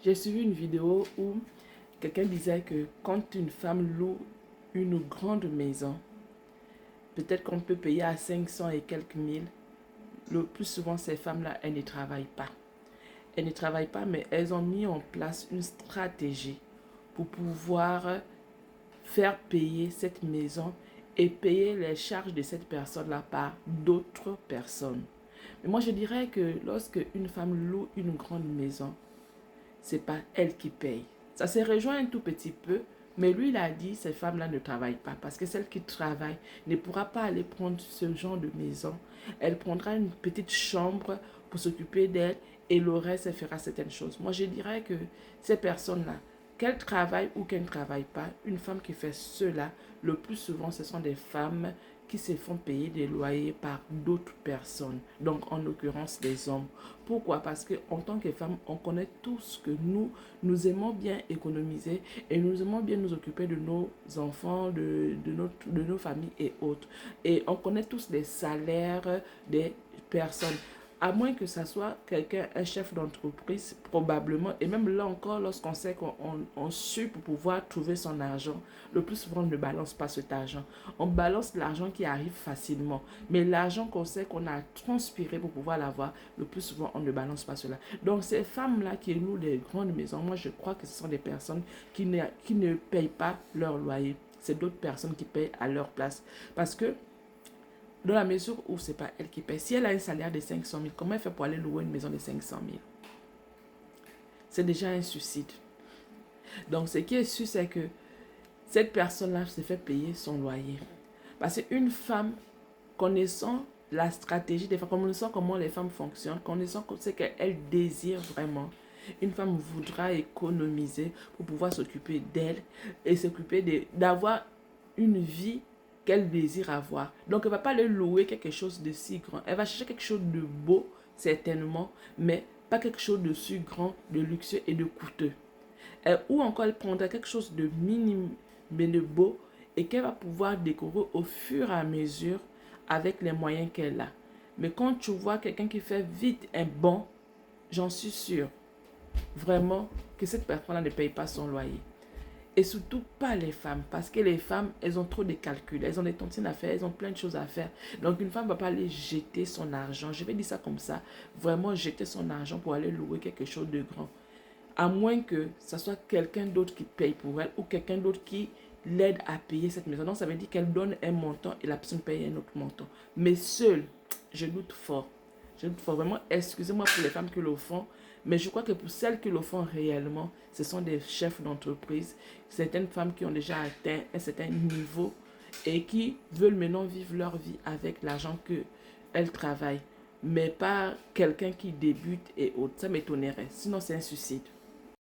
J'ai suivi une vidéo où quelqu'un disait que quand une femme loue une grande maison, peut-être qu'on peut payer à 500 et quelques mille, le plus souvent ces femmes-là, elles ne travaillent pas. Elles ne travaillent pas, mais elles ont mis en place une stratégie pour pouvoir faire payer cette maison et payer les charges de cette personne-là par d'autres personnes. Mais moi, je dirais que lorsque une femme loue une grande maison, c'est pas elle qui paye. Ça se rejoint un tout petit peu, mais lui, il a dit ces femmes-là ne travaillent pas parce que celle qui travaille ne pourra pas aller prendre ce genre de maison. Elle prendra une petite chambre pour s'occuper d'elle et le reste, elle fera certaines choses. Moi, je dirais que ces personnes-là, qu'elles travaillent ou qu'elles ne travaillent pas, une femme qui fait cela, le plus souvent, ce sont des femmes qui se font payer des loyers par d'autres personnes, donc en l'occurrence des hommes. Pourquoi? Parce qu'en tant que femmes, on connaît tous que nous aimons bien économiser et nous aimons bien nous occuper de nos enfants, de nos familles et autres. Et on connaît tous les salaires des personnes. À moins que ça soit quelqu'un, un chef d'entreprise, probablement, et même là encore, lorsqu'on sait qu'on suit pour pouvoir trouver son argent, le plus souvent, on ne balance pas cet argent. On balance l'argent qui arrive facilement, mais l'argent qu'on sait qu'on a transpiré pour pouvoir l'avoir, le plus souvent, on ne balance pas cela. Donc, ces femmes-là qui louent les grandes maisons, moi, je crois que ce sont des personnes qui ne payent pas leur loyer. C'est d'autres personnes qui payent à leur place. Parce que dans la mesure où ce n'est pas elle qui paye. Si elle a un salaire de 500 000, comment elle fait pour aller louer une maison de 500 000? C'est déjà un suicide. Donc, ce qui est sûr, c'est que cette personne-là se fait payer son loyer. Parce qu'une femme, connaissant la stratégie des femmes, connaissant comment les femmes fonctionnent, connaissant ce qu'elles désirent vraiment, une femme voudra économiser pour pouvoir s'occuper d'elle et s'occuper d'avoir une vie qu'elle désire avoir. Donc, elle ne va pas le louer quelque chose de si grand. Elle va chercher quelque chose de beau, certainement, mais pas quelque chose de si grand, de luxueux et de coûteux. Ou encore, elle prendra quelque chose de minime, mais de beau, et qu'elle va pouvoir décorer au fur et à mesure avec les moyens qu'elle a. Mais quand tu vois quelqu'un qui fait vite un bon, j'en suis sûre, vraiment, que cette personne-là ne paye pas son loyer. Et surtout pas les femmes, parce que les femmes, elles ont trop de calculs, elles ont des tontines à faire, elles ont plein de choses à faire. Donc une femme ne va pas aller jeter son argent, je vais dire ça comme ça, vraiment jeter son argent pour aller louer quelque chose de grand. À moins que ce soit quelqu'un d'autre qui paye pour elle ou quelqu'un d'autre qui l'aide à payer cette maison. Donc ça veut dire qu'elle donne un montant et la personne paye un autre montant. Mais seule, je doute fort. Je doute fort. Vraiment, excusez-moi pour les femmes qui le font, mais je crois que pour celles qui le font réellement, ce sont des chefs d'entreprise, certaines femmes qui ont déjà atteint un certain niveau et qui veulent maintenant vivre leur vie avec l'argent qu'elles travaillent, mais pas quelqu'un qui débute et autres. Ça m'étonnerait. Sinon, c'est un suicide.